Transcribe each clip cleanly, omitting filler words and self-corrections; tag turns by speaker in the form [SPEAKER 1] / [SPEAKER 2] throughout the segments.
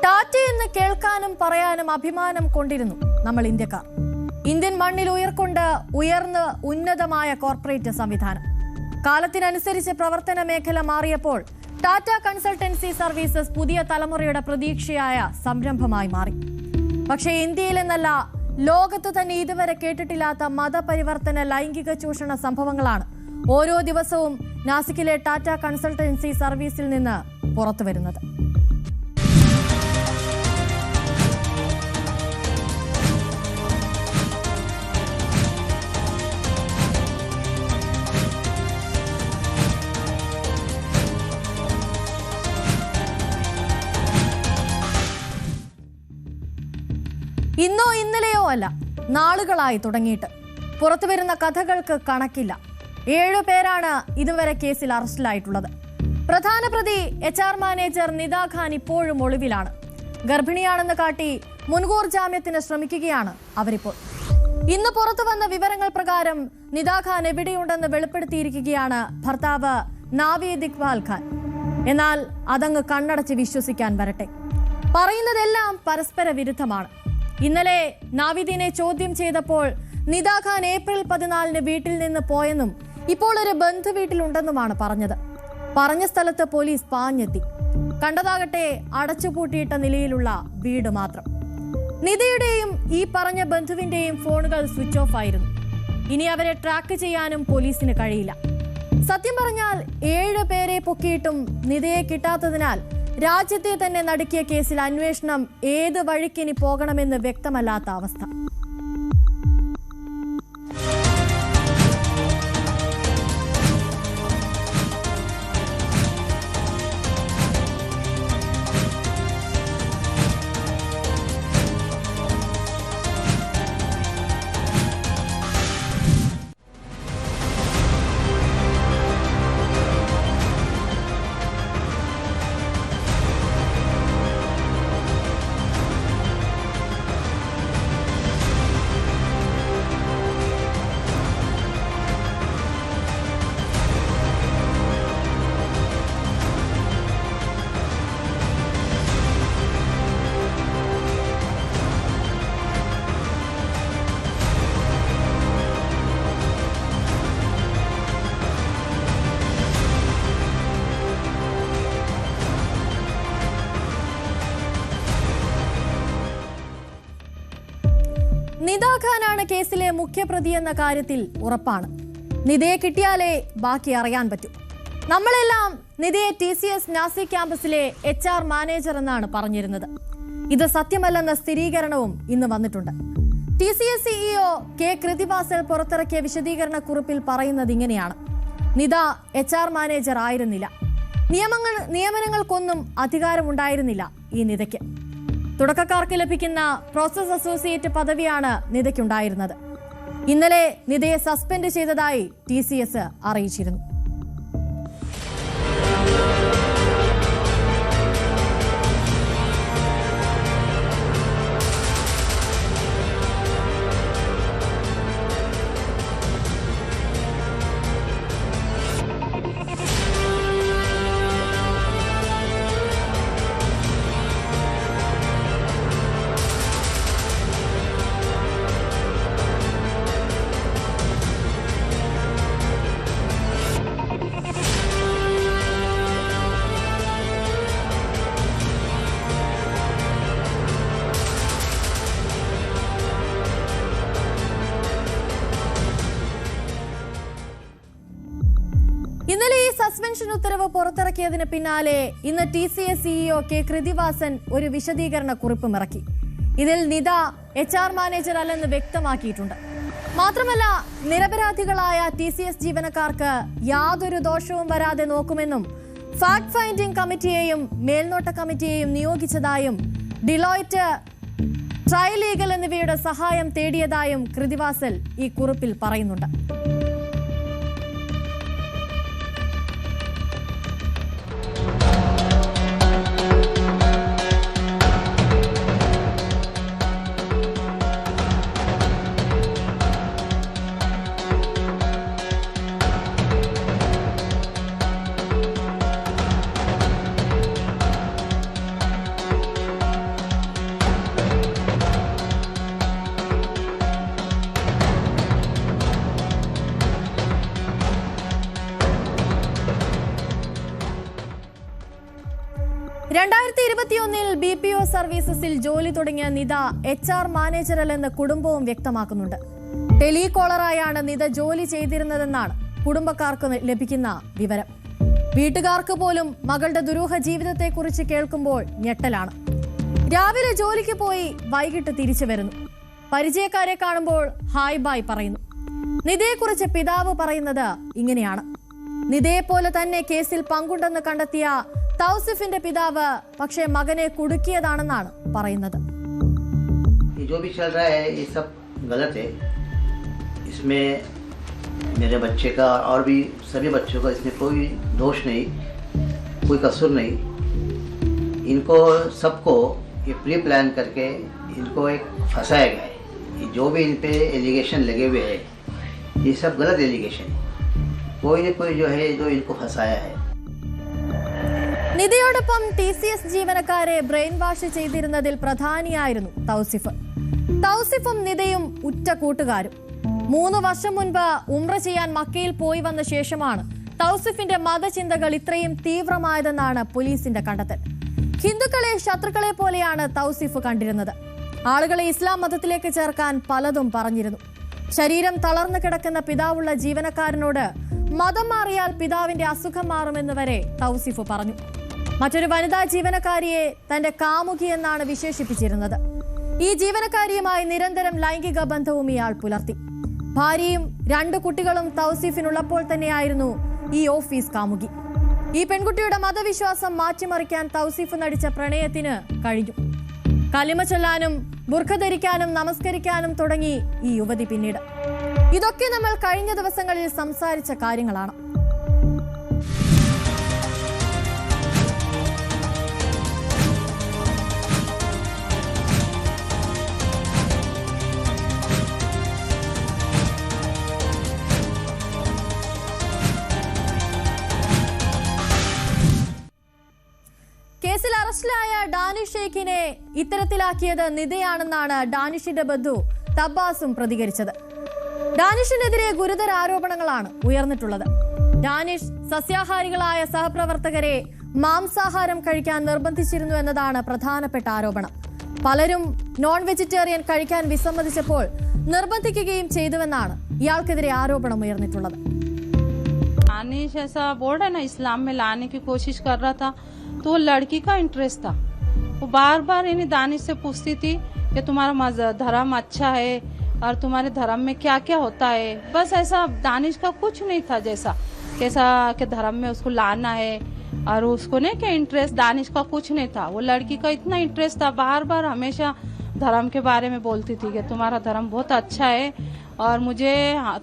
[SPEAKER 1] ടാറ്റ എന്ന് കേൾക്കാനും പറയാനും അഭിമാനം കൊണ്ടിരുന്നു നമ്മൾ ഇന്ത്യക്കാർ. ഇന്ത്യൻ മണ്ണിൽ ഉയർന്ന് ഉന്നതമായ കോർപ്പറേറ്റ് സംവിധാനം. കാലത്തിനനുസരിച്ച് പ്രവർത്തന മേഖല മാറിയപ്പോൾ ടാറ്റ കൺസൾട്ടൻസി സർവീസസ് പുതിയ തലമുറയുടെ പ്രതീക്ഷയായ സംരംഭമായി മാറി. പക്ഷേ ഇന്ത്യയിലെന്നല്ല, ലോകത്ത് തന്നെ ഇതുവരെ കേട്ടിട്ടില്ലാത്ത മതപരിവർത്തന ലൈംഗിക ചൂഷണ സംഭവങ്ങളാണ് ഓരോ ദിവസവും നാസിക്കിലെ ടാറ്റ കൺസൾട്ടൻസി സർവീസിൽ നിന്ന് പുറത്തുവരുന്നത്. ഇന്നോ ഇന്നലെയോ അല്ല, നാളുകളായി തുടങ്ങിയിട്ട്. പുറത്തുവരുന്ന കഥകൾക്ക് കണക്കില്ല. 7 പേരാണ് ഇതുവരെ കേസിൽ അറസ്റ്റിലായിട്ടുള്ളത്. പ്രധാന പ്രതി HR മാനേജർ നിദ ഖാൻ ഇപ്പോഴും ഒളിവിലാണ്. ഗർഭിണിയാണെന്ന് കാട്ടി മുൻകൂർ ജാമ്യത്തിന് ശ്രമിക്കുകയാണ് അവരിപ്പോൾ. ഇന്ന് പുറത്തുവന്ന വിവരങ്ങൾ പ്രകാരം നിദ ഖാൻ എവിടെയുണ്ടെന്ന് വെളിപ്പെടുത്തിയിരിക്കുകയാണ് ഭർത്താവ് നാവീദ് ഇക്ബാൽ ഖാൻ. എന്നാൽ അതങ്ങ് കണ്ണടച്ച് വിശ്വസിക്കാൻ വരട്ടെ. പറയുന്നതെല്ലാം പരസ്പര വിരുദ്ധമാണ്. ഇന്നലെ നാവിദിനെ ചോദ്യം ചെയ്തപ്പോൾ നിദ ഖാൻ ഏപ്രിൽ 14 വീട്ടിൽ നിന്ന് പോയെന്നും ഇപ്പോൾ ഒരു ബന്ധു വീട്ടിലുണ്ടെന്നുമാണ് പറഞ്ഞത്. പറഞ്ഞ സ്ഥലത്ത് പോലീസ് പാഞ്ഞെത്തി. കണ്ടതാകട്ടെ അടച്ചുപൂട്ടിയിട്ട നിലയിലുള്ള വീട് മാത്രം. നിദയുടെയും ഈ പറഞ്ഞ ബന്ധുവിന്റെയും ഫോണുകൾ സ്വിച്ച് ഓഫ് ആയിരുന്നു. ഇനി അവരെ ട്രാക്ക് ചെയ്യാനും പോലീസിന് കഴിയില്ല. സത്യം പറഞ്ഞാൽ 7 പേരെ പൊക്കിയിട്ടും നിദയെ കിട്ടാത്തതിനാൽ രാജ്യത്തെ തന്നെ നടുക്കിയ കേസിൽ അന്വേഷണം ഏത് വഴിക്കിനി പോകണമെന്ന് വ്യക്തമല്ലാത്ത അവസ്ഥ. നിദ ഖാനാണ് കേസിലെ മുഖ്യപ്രതി എന്ന കാര്യത്തിൽ ഉറപ്പാണ്. നിദയെ കിട്ടിയാലേ ബാക്കി അറിയാൻ പറ്റൂ. നമ്മളെല്ലാം നിദയെ TCS നാസിക് ക്യാമ്പസിലെ HR മാനേജർ എന്നാണ് പറഞ്ഞിരുന്നത്. ഇത് സത്യമല്ലെന്ന സ്ഥിരീകരണവും ഇന്ന് വന്നിട്ടുണ്ട്. TCS CEO K കൃതിവാസൽ പുറത്തിറക്കിയ വിശദീകരണ കുറിപ്പിൽ പറയുന്നത് ഇങ്ങനെയാണ്: നിദ HR മാനേജർ ആയിരുന്നില്ല. നിയമനങ്ങൾക്കൊന്നും അധികാരമുണ്ടായിരുന്നില്ല ഈ നിദയ്ക്ക്. തുടക്കക്കാർക്ക് ലഭിക്കുന്ന പ്രോസസ് അസോസിയേറ്റ് പദവിയാണ് നിദയ്ക്കുണ്ടായിരുന്നത്. ഇന്നലെ നിദയെ സസ്പെൻഡ് ചെയ്തതായി TCS അറിയിച്ചിരുന്നു. ഇന്നലെ ഈ സസ്പെൻഷൻ ഉത്തരവ് പുറത്തിറക്കിയതിന് പിന്നാലെ ഇന്ന് TCS CEO K കൃതിവാസൻ ഒരു വിശദീകരണ കുറിപ്പും ഇറക്കി. ഇതിൽ നിദ HR മാനേജർ അല്ലെന്ന് വ്യക്തമാക്കിയിട്ടുണ്ട്. മാത്രമല്ല, നിരപരാധികളായ TCS ജീവനക്കാർക്ക് യാതൊരു ദോഷവും വരാതെ നോക്കുമെന്നും ഫാക്ട് ഫൈൻഡിംഗ് കമ്മിറ്റിയെയും മേൽനോട്ട കമ്മിറ്റിയെയും നിയോഗിച്ചതായും ഡിലോയിറ്റ്, ട്രൈ ലീഗൽ എന്നിവയുടെ സഹായം തേടിയതായും കൃതിവാസൽ ഈ കുറിപ്പിൽ പറയുന്നുണ്ട്. 2021 BPO സർവീസസിൽ ജോലി തുടങ്ങിയ നിത HR മാനേജറല്ലെന്ന് കുടുംബവും വ്യക്തമാക്കുന്നുണ്ട്. ടെലികോളറായാണ് നിത ജോലി ചെയ്തിരുന്നതെന്നാണ് കുടുംബക്കാർക്ക് ലഭിക്കുന്ന വിവരം. വീട്ടുകാർക്ക് പോലും മകളുടെ ദുരൂഹ ജീവിതത്തെക്കുറിച്ച് കേൾക്കുമ്പോൾ ഞെട്ടലാണ്. രാവിലെ ജോലിക്ക് പോയി വൈകിട്ട് തിരിച്ചു വരുന്നു. പരിചയക്കാരെ കാണുമ്പോൾ ഹായ് ബായ് പറയുന്നു. നിതയെക്കുറിച്ച് പിതാവ് പറയുന്നത് ഇങ്ങനെയാണ്. നിതയെപ്പോലെ തന്നെ കേസിൽ പങ്കുണ്ടെന്ന് കണ്ടെത്തിയ തൗസിഫിന്റെ പിതാവ് പക്ഷേ മകനെ കുടുക്കിയതാണെന്നാണ് പറയുന്നത്.
[SPEAKER 2] जो भी चल रहा है ये सब गलत है. इसमें मेरे बच्चे का और भी सभी बच्चों का इसमें कोई दोष नहीं, कोई कसूर नहीं. इनको सबको ये प्री प्लान करके इनको एक फंसाया गया है. जो भी इन पे एलिगेशन लगे हुए हैं ये सब गलत एलिगेशन है. कोई न कोई जो है जो इनको फंसाया है.
[SPEAKER 1] നിതയോടൊപ്പം TCS ജീവനക്കാരെ ബ്രെയിൻ വാഷ് ചെയ്തിരുന്നതിൽ പ്രധാനിയായിരുന്നു തൗസിഫ്. തൗസിഫും നിതയും ഉറ്റ കൂട്ടുകാരും. 3 വർഷം മുൻപ് ഉംറ ചെയ്യാൻ മക്കയിൽ പോയി വന്ന ശേഷമാണ് തൗസിഫിന്റെ മതചിന്തകൾ ഇത്രയും തീവ്രമായതെന്നാണ് പോലീസിന്റെ കണ്ടെത്തൽ. ഹിന്ദുക്കളെ ശത്രുക്കളെ പോലെയാണ് തൗസിഫ് കണ്ടിരുന്നത്. ആളുകളെ ഇസ്ലാം മതത്തിലേക്ക് ചേർക്കാൻ പലതും പറഞ്ഞിരുന്നു. ശരീരം തളർന്നു കിടക്കുന്ന പിതാവുള്ള ജീവനക്കാരനോട് മതം മാറിയാൽ പിതാവിന്റെ അസുഖം മാറുമെന്ന് വരെ തൗസിഫ് പറഞ്ഞു. മറ്റൊരു വനിതാ ജീവനക്കാരിയെ തന്റെ കാമുകി എന്നാണ് വിശേഷിപ്പിച്ചിരുന്നത്. ഈ ജീവനക്കാരിയുമായി നിരന്തരം ലൈംഗിക ബന്ധവും ഇയാൾ പുലർത്തി. ഭാര്യയും 2 കുട്ടികളും തൗസിഫിനുള്ളപ്പോൾ തന്നെയായിരുന്നു ഈ ഓഫീസ് കാമുകി. ഈ പെൺകുട്ടിയുടെ മതവിശ്വാസം മാറ്റിമറിക്കാൻ തൗസിഫ് നടിച്ച പ്രണയത്തിന് കഴിഞ്ഞു. കലിമ ചൊല്ലാനും ബുർഖ ധരിക്കാനും നമസ്കരിക്കാനും തുടങ്ങി ഈ യുവതി പിന്നീട്. ഇതൊക്കെ നമ്മൾ കഴിഞ്ഞ ദിവസങ്ങളിൽ സംസാരിച്ച കാര്യങ്ങളാണ്. കേസിൽ അറസ്റ്റിലായ ഡാനിഷ് ഷെയ്ഖിനെ ഇത്തരത്തിലാക്കിയത് നിതയാണെന്നാണ് ഡാനിഷിന്റെ ബന്ധു തബ്ബാസും പ്രതികരിച്ചത്. ഡാനിഷിനെതിരെ ഗുരുതര ആരോപണങ്ങളാണ് ഉയർന്നിട്ടുള്ളത്. ഡാനിഷ് സസ്യാഹാരികളായ സഹപ്രവർത്തകരെ മാംസാഹാരം കഴിക്കാൻ നിർബന്ധിച്ചിരുന്നു എന്നതാണ് പ്രധാനപ്പെട്ട ആരോപണം. പലരും നോൺ വെജിറ്റേറിയൻ കഴിക്കാൻ വിസമ്മതിച്ചപ്പോൾ നിർബന്ധിക്കുകയും ചെയ്തുവെന്നാണ് ഇയാൾക്കെതിരെ ആരോപണം ഉയർന്നിട്ടുള്ളത്.
[SPEAKER 3] दानिश ऐसा बोर्ड है ना इस्लाम में लाने की कोशिश कर रहा था, तो वो लड़की का इंटरेस्ट था. वो बार बार इन्हें दानिश से पूछती थी कि तुम्हारा धर्म अच्छा है और तुम्हारे धर्म में क्या क्या होता है. बस ऐसा दानिश का कुछ नहीं था जैसा कैसा कि धर्म में उसको लाना है और उसको नहीं कि इंटरेस्ट दानिश का कुछ नहीं था. वो लड़की का इतना इंटरेस्ट था, बार बार हमेशा धर्म के बारे में बोलती थी कि तुम्हारा धर्म बहुत अच्छा है और मुझे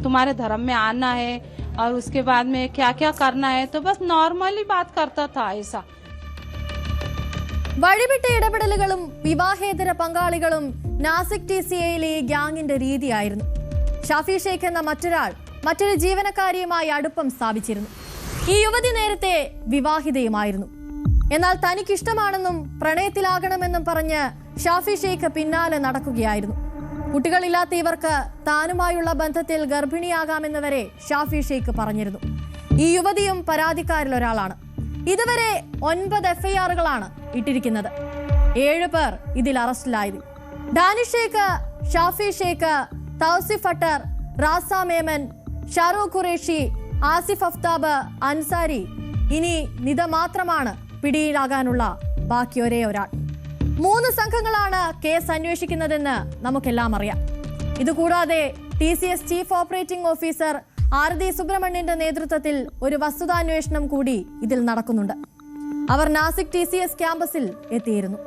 [SPEAKER 3] तुम्हारे धर्म में आना है और उसके बाद में क्या क्या करना है. तो बस नॉर्मली बात करता था ऐसा.
[SPEAKER 1] വഴിവിട്ട ഇടപെടലുകളും വിവാഹേതര പങ്കാളികളും നാസിക് TCAയിലെ ഈ ഗ്യാങ്ങിന്റെ രീതിയായിരുന്നു. ഷാഫി ഷെയ്ഖ് എന്ന മറ്റൊരു ജീവനക്കാരിയുമായി അടുപ്പം സ്ഥാപിച്ചിരുന്നു. ഈ യുവതി നേരത്തെ വിവാഹിതയുമായിരുന്നു. എന്നാൽ തനിക്കിഷ്ടമാണെന്നും പ്രണയത്തിലാകണമെന്നും പറഞ്ഞ് ഷാഫി ഷെയ്ഖ് പിന്നാലെ നടക്കുകയായിരുന്നു. കുട്ടികളില്ലാത്ത ഇവർക്ക് താനുമായുള്ള ബന്ധത്തിൽ ഗർഭിണിയാകാമെന്ന് വരെ ഷാഫി ഷെയ്ഖ് പറഞ്ഞിരുന്നു. ഈ യുവതിയും പരാതിക്കാരിൽ ഒരാളാണ്. ഇതുവരെ 9 FIRകളാണ് ഇട്ടിരിക്കുന്നത്. 7 പേർ ഇതിൽ അറസ്റ്റിലായത്. ഡാനിഷ് ഷെയ്ഖ്, ഷാഫി ഷെയ്ഖ്, തൗസിഫ് അട്ടർ, റാസ മേമൻ, ഷാറൂഖ് ഖുറേഷി, ആസിഫ് അഫ്താബ്, അൻസാരി. ഇനി നിത മാത്രമാണ് പിടിയിലാകാനുള്ള ബാക്കി ഒരേ ഒരാൾ. 3 സംഘങ്ങളാണ് കേസ് അന്വേഷിക്കുന്നതെന്ന് നമുക്കെല്ലാം അറിയാം. ഇതുകൂടാതെ TCS ചീഫ് ഓപ്പറേറ്റിംഗ് ഓഫീസർ ആരതി സുബ്രഹ്മണ്യന്റെ നേതൃത്വത്തിൽ ഒരു വസ്തുതാന്വേഷണം കൂടി ഇതിൽ നടക്കുന്നുണ്ട്. അവർ നാസിക് TCS ക്യാമ്പസിൽ എത്തിയിരുന്നു.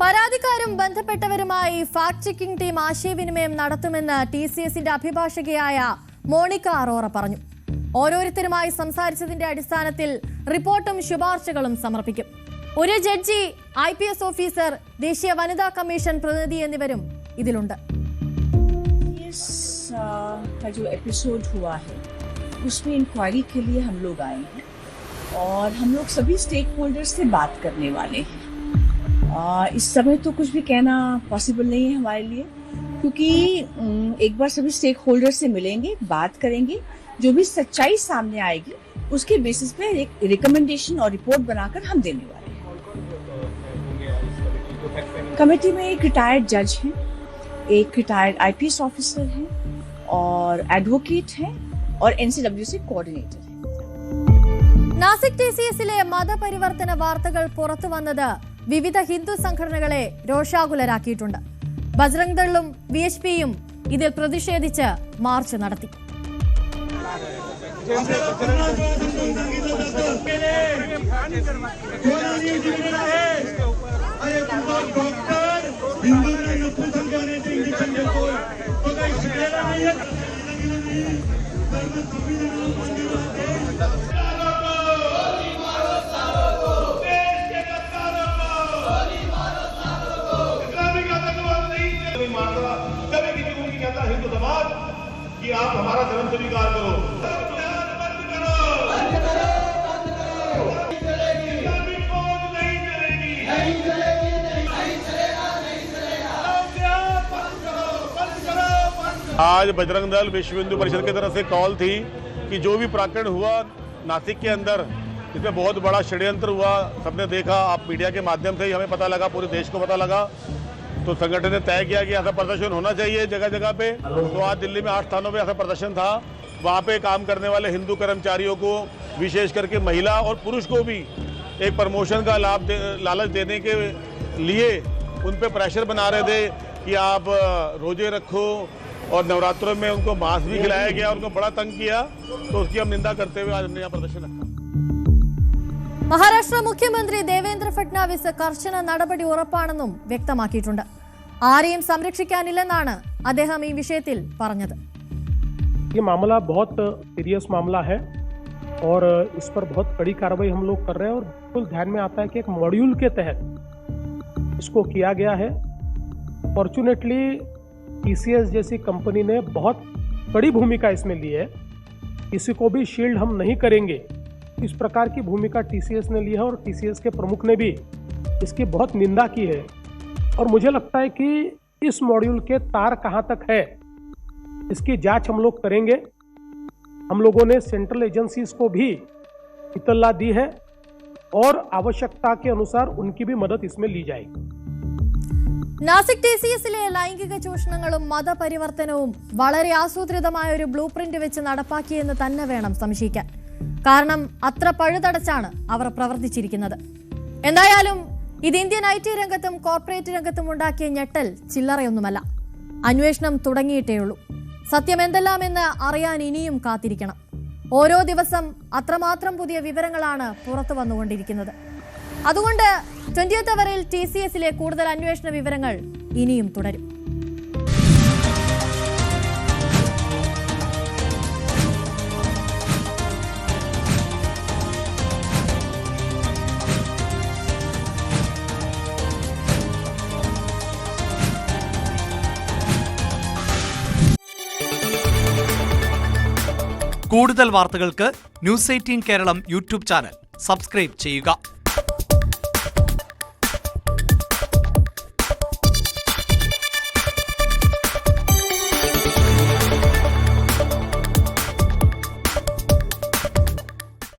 [SPEAKER 1] പരാതിക്കാരും ബന്ധപ്പെട്ടവരുമായി ഫാക്ട് ചെക്കിംഗ് ടീം ആശയവിനിമയം നടത്തുമെന്ന് TCSന്റെ അഭിഭാഷകയായ മോണിക്ക അറോറ പറഞ്ഞു. ഓരോരുത്തരുമായി സംസാരിച്ചതിന്റെ അടിസ്ഥാനത്തിൽ റിപ്പോർട്ടും ശുപാർശകളും സമർപ്പിക്കും. ഒരു ജഡ്ജി, IPS ഓഫീസർ, ദേശീയ വനിതാ കമ്മീഷൻ പ്രതിനിധി എന്നിവരും ഇതിലുണ്ട്.
[SPEAKER 4] का जो एपिसोड हुआ है उसमें इंक्वायरी के लिए हम लोग आए हैं और हम लोग सभी स्टेक होल्डर्स से बात करने वाले हैं. इस समय तो कुछ भी कहना पॉसिबल नहीं है हमारे लिए, क्योंकि एक बार सभी स्टेक होल्डर्स से मिलेंगे, बात करेंगे, जो भी सच्चाई सामने आएगी उसके बेसिस पे एक रिकमेंडेशन और रिपोर्ट बनाकर हम देने वाले हैं. कमेटी में एक रिटायर्ड जज हैं, एक रिटायर्ड IPS ऑफिसर हैं और एडवोकेट हैं और NCWC कोऑर्डिनेटर हैं.
[SPEAKER 1] നാസിക് TCSലെ മതപരിവർത്തന വാർത്തകൾ പുറത്തു വന്നത് വിവിധ ഹിന്ദു സംഘടനകളെ രോഷാകുലരാക്കിയിട്ടുണ്ട്. ബജ്രംഗ് ദളും VHPയും ഇതിൽ പ്രതിഷേധിച്ച് മാർച്ച് നടത്തി.
[SPEAKER 5] हिंदू समाज कि आप हमारा धर्म स्वीकार करो, आज बजरंग दल विश्व हिंदू परिषद की तरफ से कॉल थी कि जो भी प्रकरण हुआ नासिक के अंदर, इसमें बहुत बड़ा षड्यंत्र हुआ, सबने देखा, आप मीडिया के माध्यम से ही हमें पता लगा, पूरे देश को पता लगा, तो संगठन ने तय किया कि ऐसा प्रदर्शन होना चाहिए जगह जगह पे. तो आज दिल्ली में 8 स्थानों पे ऐसा प्रदर्शन था. वहाँ पे काम करने वाले हिंदू कर्मचारियों को, विशेष करके महिला और पुरुष को भी एक प्रमोशन का लालच देने के लिए उन पे प्रेशर बना रहे थे कि आप रोजे रखो, और नवरात्रों में उनको मांस भी खिलाया गया, उनको बड़ा तंग किया. तो उसकी हम निंदा करते हुए आज हमने यहाँ प्रदर्शन रखा.
[SPEAKER 1] മഹാരാഷ്ട്ര മുഖ്യമന്ത്രി ദേവേന്ദ്ര ഫട്നാവിസ് കർശന നടപടി ഉറപ്പാണെന്നും വ്യക്തമാക്കിയിട്ടുണ്ട്. ആരെയും സംരക്ഷിക്കാനില്ലെന്നാണ് അദ്ദേഹം ഈ വിഷയത്തിൽ പറഞ്ഞത്.
[SPEAKER 6] ये मामला बहुत सीरियस मामला है और इस पर बहुत कड़ी कार्रवाई हम लोग कर रहे हैं और बिल्कुल ध्यान में आता है कि एक मॉड्यूल के तहत इसको किया गया है. फॉर्चुनेटली TCS जैसी कंपनी ने बहुत बड़ी भूमिका इसमें ली है. किसी को भी शील्ड हम नहीं करेंगे, इस प्रकार की भूमिका TCS ने ली है और TCS के प्रमुख ने भी इसकी बहुत निंदा की है. और मुझे लगता है कि इस मॉड्यूल के तार कहाँ तक है इसकी जांच हम लोग करेंगे. हम लोगों ने सेंट्रल एजेंसीज को भी इत्तला दी है और आवश्यकता के अनुसार उनकी भी मदद इसमें ली जाएगी.
[SPEAKER 1] നാസിക് TCSലെ ലൈംഗിക ചൂഷണങ്ങളും മതപരിവർത്തനവും വളരെ ആസൂത്രിതമായ ഒരു ബ്ലൂ പ്രിന്റ് വെച്ച് നടപ്പാക്കിയെന്ന് തന്നെ വേണം സംശയിക്കാൻ. കാരണം അത്ര പഴുതടച്ചാണ് അവർ പ്രവർത്തിച്ചിരിക്കുന്നത്. എന്തായാലും ഇത് ഇന്ത്യൻ IT രംഗത്തും കോർപ്പറേറ്റ് രംഗത്തും ഉണ്ടാക്കിയ ഞെട്ടൽ ചില്ലറയൊന്നുമല്ല. അന്വേഷണം തുടങ്ങിയിട്ടേയുള്ളൂ. സത്യം എന്തെല്ലാമെന്ന് അറിയാൻ ഇനിയും കാത്തിരിക്കണം. ഓരോ ദിവസം അത്രമാത്രം പുതിയ വിവരങ്ങളാണ് പുറത്തു വന്നുകൊണ്ടിരിക്കുന്നത്. അതുകൊണ്ട് 20th അവറിൽ TCSലെ കൂടുതൽ അന്വേഷണ വിവരങ്ങൾ ഇനിയും തുടരും.
[SPEAKER 7] കൂടുതൽ വാർത്തകൾക്ക് News 18 Keralam YouTube channel subscribe ചെയ്യുക.